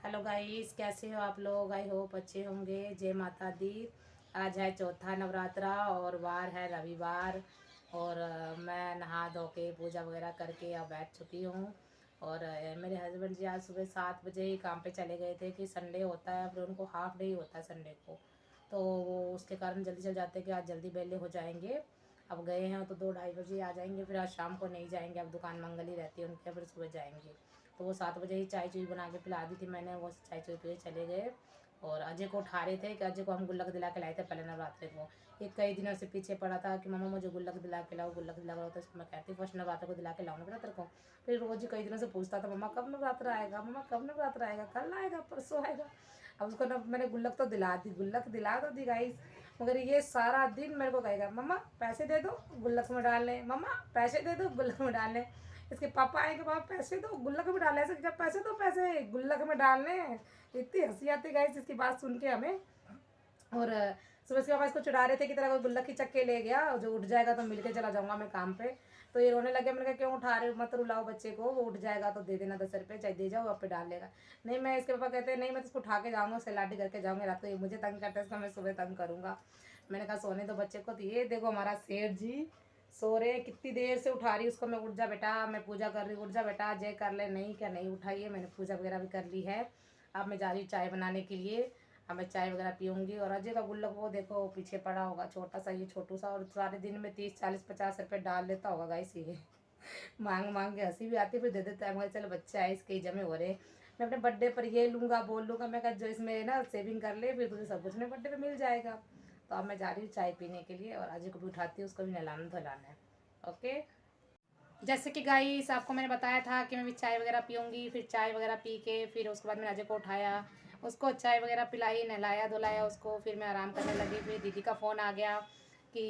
Hello guys, कैसे हो आप लोग। आई होप अच्छे होंगे। जय माता दी। आज है चौथा नवरात्रा और वार है रविवार। और मैं नहा धो के पूजा वगैरह करके अब बैठ चुकी हूँ। और मेरे हस्बैंड जी आज सुबह 7 बजे ही काम पे चले गए थे कि संडे होता है, फिर उनको हाफ डे ही होता है संडे को, तो वो उसके कारण जल्दी चल जाते हैं कि आज जल्दी बेले हो जाएंगे। अब गए हैं तो 2-2:30 बजे आ जाएंगे, फिर आज शाम को नहीं जाएंगे, अब दुकान मंगल ही रहती है उनके, फिर सुबह जाएंगे। तो वो 7 बजे ही चाय चुई बना के पिला दी थी मैंने, वो चाय चुई पिए चले गए। और अजय को उठा रहे थे कि अजय को हम गुल्लक दिला के लाए थे पहले नवरात्रे को। ये कई दिनों से पीछे पड़ा था कि मम्मा मुझे गुल्लक दिला के लाओ, गुल्लक दिला के लाओ, तो मैं कहती फर्स्ट नवरात्र को दिला के लाऊंगा बेटा तेरे को। फिर रोज ही कई दिनों से पूछता था मम्मा कब नवरात्र आएगा, मम्मा कब नवरात्र आएगा, कल आएगा परसों आएगा। अब उसको ना मैंने गुल्लक तो दिला दी, गुल्लक दिला तो दी गाइस, मगर ये सारा दिन मेरे को कहेगा मम्मा पैसे दे दो गुल्लक में डाल लें, मम्मा पैसे दे दो गुल्लक में डाल लें। इसके पापा आएंगे, पापा पैसे दो गुल्लक में डालने, ऐसे जब पैसे दो पैसे गुल्लक में डालने। इतनी हंसी आती गाइस इसकी बात सुन के हमें। और सुबह से पापा इसको चिढ़ा रहे थे कि तेरा कोई गुल्लक ही चक्के ले गया, जो उठ जाएगा तो मिलके चला जाऊंगा मैं काम पे। तो ये रोने लगे। मैंने कहा क्यों उठा रहे हो, मत रुलाओ बच्चे को, वो उठ जाएगा तो दे देना 10 रुपये, चाहे दे जाओ आप पे डाल लेगा। नहीं, मैं इसके पापा कहते हैं नहीं मैं तो इसको उठा के जाऊँगा, सलाटी करके जाऊँगा, रात को ये मुझे तंग करता है इसका मैं सुबह तंग करूँगा। मैंने कहा सोने दो बच्चे को। तो ये देखो हमारा सेठ जी सो रहे, कितनी देर से उठा रही उसको मैं, उठ जा बेटा मैं पूजा कर रही हूँ, उठ जा बेटा जय कर ले। नहीं क्या नहीं उठाइए, मैंने पूजा वगैरह भी कर ली है। अब मैं जा रही हूँ चाय बनाने के लिए। अब मैं चाय वगैरह पीऊँगी। और अजय का गुल्लक वो देखो पीछे पड़ा होगा, छोटा सा, ये छोटू सा, और सारे दिन में 30-40-50 रुपये डाल देता होगा गाइस ये। मांग मांग के हंसी भी आती है, फिर दे देता है। मगर चलो बच्चा है, इसके ही जमे हो रहे। मैं अपने बर्थडे पर ये लूँगा बोल लूँगा, मैं कहा जो इसमें ना सेविंग कर ले फिर तुझे सब कुछ अपने बर्थडे पर मिल जाएगा। तो अब मैं जा रही हूँ चाय पीने के लिए, और अजय को भी उठाती हूँ, उसको भी नहलाना धुलाना है। ओके। जैसे कि गाइस आपको मैंने बताया था कि मैं भी चाय वगैरह पीऊँगी, फिर चाय वगैरह पी के फिर उसके बाद मैंने अजय को उठाया, उसको चाय वगैरह पिलाई, नहलाया धुलाया उसको, फिर मैं आराम करने लगी। फिर दीदी का फ़ोन आ गया कि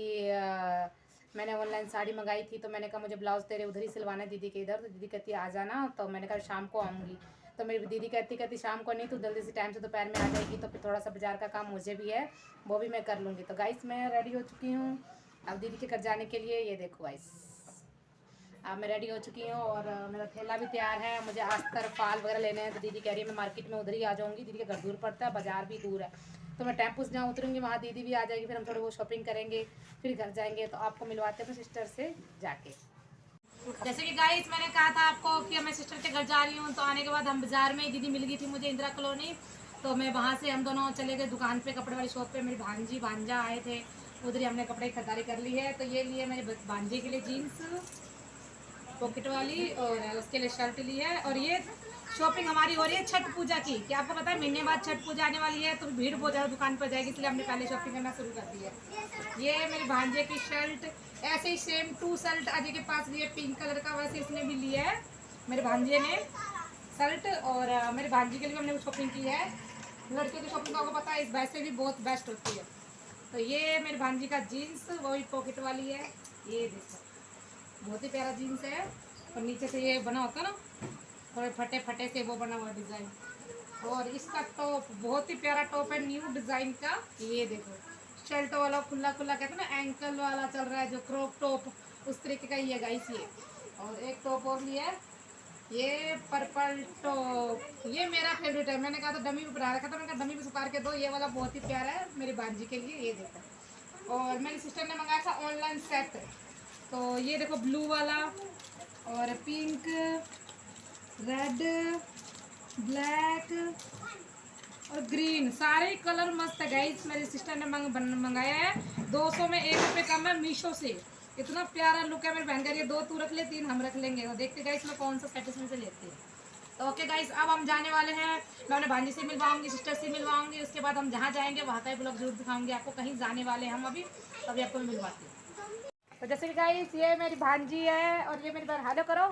मैंने ऑनलाइन साड़ी मंगाई थी, तो मैंने कहा मुझे ब्लाउज़ तेरे उधर ही सिलवाना है दीदी के इधर। तो दीदी कहती आ जाना, तो मैंने कहा शाम को आऊँगी। तो मेरी दीदी कहती कहती शाम को नहीं, तो जल्दी से टाइम से दोपहर में आ जाएगी, तो फिर थोड़ा सा बाजार का काम मुझे भी है, वो भी मैं कर लूँगी। तो गाइस मैं रेडी हो चुकी हूँ अब दीदी के घर जाने के लिए। ये देखो गाइस अब मैं रेडी हो चुकी हूँ, और मेरा थैला भी तैयार है। मुझे अस्तर फाल वगैरह लेने हैं, तो दीदी कह रही है मैं मार्केट में उधर ही आ जाऊँगी, दीदी का घर दूर पड़ता है, बाजार भी दूर है। तो मैं टेम्पो से जहाँ उतरूँगी वहाँ दीदी भी आ जाएगी, फिर हम थोड़ी वो शॉपिंग करेंगे, फिर घर जाएंगे। तो आपको मिलवाते हैं अपने सिस्टर से जाके। जैसे कि गाइस मैंने कहा था आपको कि मैं सिस्टर के घर जा रही हूँ, तो आने के बाद हम बाजार में दीदी मिल गई थी मुझे इंदिरा कॉलोनी। तो मैं वहाँ से हम दोनों चले गए दुकान पे, कपड़े वाली शॉप पे। मेरी भांजी भांजा आए थे, उधर ही हमने कपड़े की खरीदारी कर ली है। तो ये लिए मेरे भांजे के लिए जीन्स पॉकेट वाली, और उसके लिए शर्ट ली है। और ये शॉपिंग हमारी हो रही है छठ पूजा की, कि आपको पता है महीने बाद छठ पूजा आने वाली है, तो भीड़ बहुत ज़्यादा दुकान पर जाएगी, इसलिए हमने पहले शॉपिंग करना शुरू कर दी है। ये मेरे भांजे की शर्ट, ऐसे ही सेम 2 शर्ट अजय के पास लिए पिंक कलर का, वैसे इसने भी लिया है मेरे भांजे ने शर्ट। और मेरे भांजी के लिए हमने शॉपिंग की है। लड़कियों की शॉपिंग आपको पता है इस वैसे भी बहुत बेस्ट होती है। तो ये मेरे भांजी का जीन्स वही पॉकेट वाली है, ये देखो बहुत ही प्यारा जीन्स है। और नीचे से ये बना होता है ना थोड़े फटे फटे से, वो बना हुआ डिज़ाइन। और इसका टॉप बहुत ही प्यारा टॉप है, न्यू डिज़ाइन का। ये देखो शर्ट वाला खुला खुला कहते हैं ना, एंकल वाला चल रहा है जो क्रॉप टॉप, उस तरीके का ही है गाइस ये। और एक टॉप और लिया है, ये पर्पल टॉप, ये मेरा फेवरेट है। मैंने कहा तो डमी भी बना रखा था, मैंने कहा डमी भी उतार के दो, ये वाला बहुत ही प्यारा है मेरी भांजी के लिए। ये देखो, और मेरी सिस्टर ने मंगाया था ऑनलाइन सेट। तो ये देखो ब्लू वाला और पिंक, रेड, ब्लैक और ग्रीन, सारे कलर मस्त है गाइस। मेरी सिस्टर ने मंगाया है 200 में 1 रुपये कम है मीशो से। इतना प्यारा लुक है। मेरी बहन कह रही है 2 तू रख ले 3 हम रख लेंगे। तो देखते गाइस मैं कौन सा सेट इसमें से लेती हूँ। तो ओके गाइस अब हम जाने वाले हैं। मैं अपने भांजी से मिलवाऊंगी, सिस्टर से मिलवाऊंगी, उसके बाद हम जहाँ जाएंगे वहाँ का ब्लॉग जरूर दिखाऊंगी आपको। कहीं जाने वाले हम अभी आपको मैं मिलवाती हूँ। तो जैसे कि गाइस ये मेरी भांजी है, और ये मेरी बहन, हेलो करो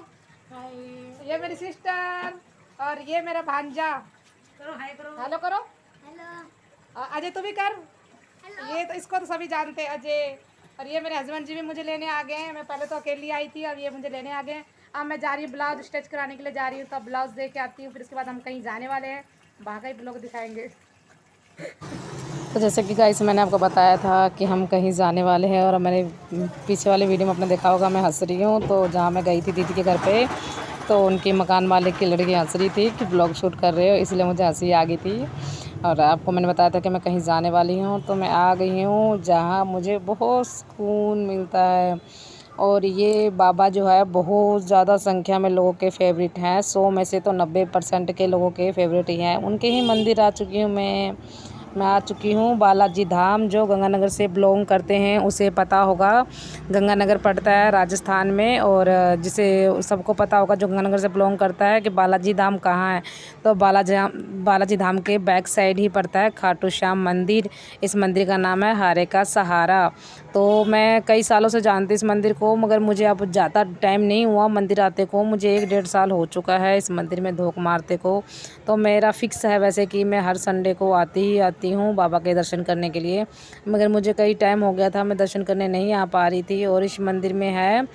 हाय, ये मेरी सिस्टर, और ये मेरा भांजा, करो हाय करो, हेलो करो, हेलो। अजय तू भी कर, हेलो। ये तो इसको तो सभी जानते हैं अजय। और ये मेरे हस्बैंड जी भी मुझे लेने आ गए हैं। मैं पहले तो अकेली आई थी, अब ये मुझे लेने आ गए हैं। अब मैं जा रही हूँ ब्लाउज स्टिच कराने के लिए जा रही हूँ, तो ब्लाउज दे के आती हूँ, फिर उसके बाद हम कहीं जाने वाले हैं, वहाँ का ही ब्लॉग दिखाएंगे। तो जैसे कि गाइस मैंने आपको बताया था कि हम कहीं जाने वाले हैं, और मैंने पीछे वाले वीडियो में आपने देखा होगा मैं हंस रही हूँ। तो जहाँ मैं गई थी दीदी के घर पे, तो उनकी मकान मालिक की लड़की हंस रही थी कि ब्लॉग शूट कर रहे हो, इसलिए मुझे हंसी आ गई थी। और आपको मैंने बताया था कि मैं कहीं जाने वाली हूँ, तो मैं आ गई हूँ जहाँ मुझे बहुत सुकून मिलता है। और ये बाबा जो है बहुत ज़्यादा संख्या में लोगों के फेवरेट हैं। 100 में से तो 90% के लोगों के फेवरेट ही हैं। उनके ही मंदिर आ चुकी हूँ मैं आ चुकी हूँ बालाजी धाम, जो गंगानगर से बिलोंग करते हैं उसे पता होगा। गंगानगर पड़ता है राजस्थान में, और जिसे सबको पता होगा जो गंगानगर से बिलोंग करता है कि बालाजी धाम कहाँ है। तो बालाजी धाम के बैक साइड ही पड़ता है खाटू श्याम मंदिर। इस मंदिर का नाम है हारे का सहारा। तो मैं कई सालों से जानती इस मंदिर को, मगर मुझे अब ज़्यादा टाइम नहीं हुआ मंदिर आते को। मुझे 1-1.5 साल हो चुका है इस मंदिर में धोख मारते को। तो मेरा फ़िक्स है वैसे कि मैं हर संडे को आती हूँ बाबा के दर्शन करने के लिए, मगर मुझे कई टाइम हो गया था मैं दर्शन करने नहीं आ पा रही थी। और इस मंदिर में है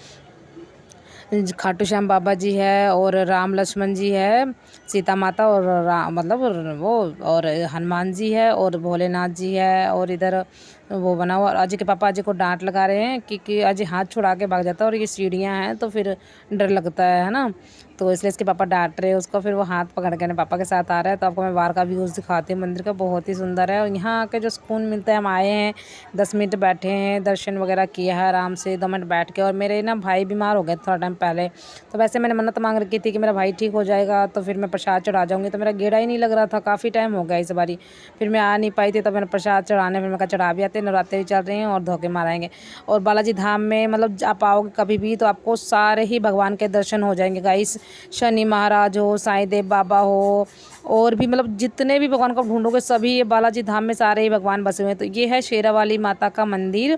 खाटू श्याम बाबा जी है, और राम लक्ष्मण जी है, सीता माता और मतलब वो, और हनुमान जी है, और भोलेनाथ जी है। और इधर वो बना हुआ, और अजय के पापा अजय को डांट लगा रहे हैं कि अजय हाथ छुड़ा के भाग जाता है, और ये सीढ़ियाँ हैं तो फिर डर लगता है ना, तो इसलिए इसके पापा डांट रहे हैं उसको। फिर वो हाथ पकड़ के पापा के साथ आ रहा है। तो आपको मैं बाहर का व्यूज़ दिखाती हूँ मंदिर का, बहुत ही सुंदर है। और यहाँ आके जो सुकून मिलता है, हम आए हैं 10 मिनट बैठे हैं, दर्शन वगैरह किया है आराम से 2 मिनट बैठ के। और मेरे ना भाई बीमार हो गए थोड़ा टाइम पहले, तो वैसे मैंने मन्नत मांग रखी थी कि मेरा भाई ठीक हो जाएगा तो फिर मैं प्रसाद चढ़ा जाऊँगी, तो मेरा गेड़ा ही नहीं लग रहा था, काफ़ी टाइम हो गया इस बारी। फिर मैं आ नहीं पाई थी, तो मैंने प्रसाद चढ़ाने, फिर मैं कहा चढ़ा भी आते, नवरात्रे भी चल रहे हैं और धोखे माराएंगे। और बालाजी धाम में मतलब आप आओगे कभी भी तो आपको सारे ही भगवान के दर्शन हो जाएंगे गाइस। शनि महाराज हो, साईं देव बाबा हो, और भी मतलब जितने भी भगवान को ढूंढोगे सभी ये बालाजी धाम में सारे ही भगवान बसे हुए हैं। तो ये है शेरावाली माता का मंदिर।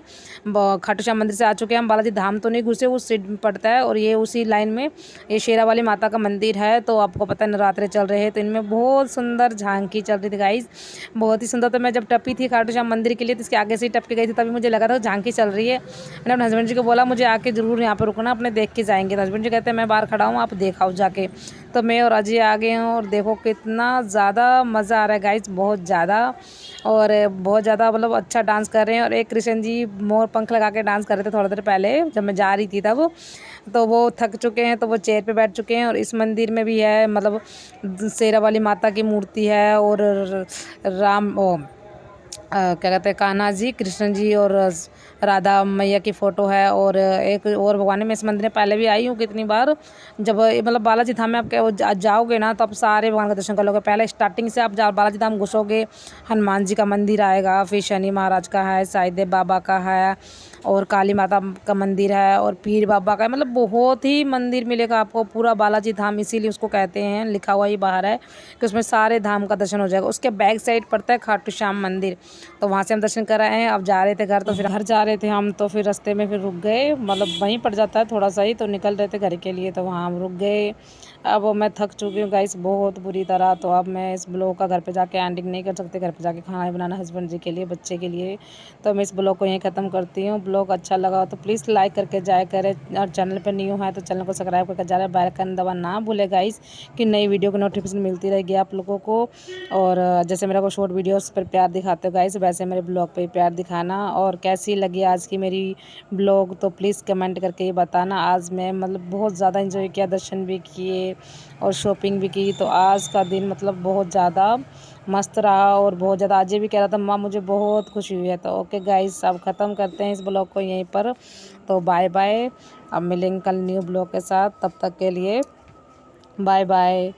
खाटू श्याम मंदिर से आ चुके हैं हम, बालाजी धाम तो नहीं घुसे, उस साइड में पड़ता है, और ये उसी लाइन में ये शेरावाली माता का मंदिर है। तो आपको पता है नवरात्रे चल रहे हैं, तो इनमें बहुत सुंदर झांकी चल रही थी गाइस, बहुत ही सुंदर। तो मैं जब टपी थी खाटू श्याम मंदिर के लिए, तो इसके आगे से ही टप के गई थी, तभी मुझे लगा था झांकी चल रही है। मैंने अपने हस्बैंड जी को बोला मुझे आके ज़रूर यहाँ पर रुकना, अपने देख के जाएंगे। तो हस्बैंड जी कहते हैं मैं बाहर खड़ा हूँ, आप देखाओ जाके। तो मैं और अजय आ गए हैं, और देखो कितना ज़्यादा मज़ा आ रहा है गाइस, बहुत ज़्यादा। और बहुत ज़्यादा मतलब अच्छा डांस कर रहे हैं। और एक कृष्ण जी मोर पंख लगा के डांस कर रहे थे थोड़ी देर पहले जब मैं जा रही थी तब। तो वो थक चुके हैं, तो वो चेयर पे बैठ चुके हैं। और इस मंदिर में भी है मतलब शेरावाली माता की मूर्ति है, और राम क्या कहते हैं कान्हा जी, कृष्ण जी और राधा मैया की फ़ोटो है। और एक और भगवान है। मैं इस मंदिर में पहले भी आई हूँ कितनी बार। जब मतलब बालाजी धाम में आप जाओगे ना, तो आप सारे भगवान का दर्शन कर लोगे। पहले स्टार्टिंग से आप बालाजी धाम घुसोगे, हनुमान जी का मंदिर आएगा, फिर शनि महाराज का है, साईं देव बाबा का है, और काली माता का मंदिर है, और पीर बाबा का है। मतलब बहुत ही मंदिर मिलेगा आपको पूरा बालाजी धाम, इसीलिए उसको कहते हैं, लिखा हुआ ही बाहर है कि उसमें सारे धाम का दर्शन हो जाएगा। उसके बैक साइड पड़ता है खाटू श्याम मंदिर। तो वहाँ से हम दर्शन कर आए हैं। अब जा रहे थे घर, तो फिर घर जा रहे थे हम, तो फिर रास्ते में फिर रुक गए, मतलब वहीं पड़ जाता है थोड़ा सा ही, तो निकल रहे थे घर के लिए, तो वहाँ हम रुक गए। अब मैं थक चुकी हूँ गाइस बहुत बुरी तरह। तो अब मैं इस ब्लॉग का घर पे जाके एंडिंग नहीं कर सकती, घर पे जाके खाना बनाना हस्बैंड जी के लिए, बच्चे के लिए। तो मैं इस ब्लॉग को यहीं ख़त्म करती हूँ। ब्लॉग अच्छा लगा हो तो प्लीज़ लाइक करके जाया करें, और चैनल पर न्यू है तो चैनल को सब्सक्राइब करके जा रहे, बेल आइकन दबाना ना भूले गाइस, कि नई वीडियो की नोटिफिकेशन मिलती रहेगी आप लोगों को। और जैसे मेरा को शॉर्ट वीडियोस पर प्यार दिखाते हो गाइस, वैसे मेरे ब्लॉग पे प्यार दिखाना। और कैसी लगी आज की मेरी ब्लॉग तो प्लीज़ कमेंट करके ये बताना। आज मैं मतलब बहुत ज़्यादा इंजॉय किया, दर्शन भी किए और शॉपिंग भी की। तो आज का दिन मतलब बहुत ज़्यादा मस्त रहा, और बहुत ज़्यादा अजय भी कह रहा था माँ मुझे बहुत खुशी हुई है। तो ओके गाइस, अब ख़त्म करते हैं इस ब्लॉग को यहीं पर। तो बाय बाय, अब मिलेंगे कल न्यू ब्लॉग के साथ, तब तक के लिए बाय बाय।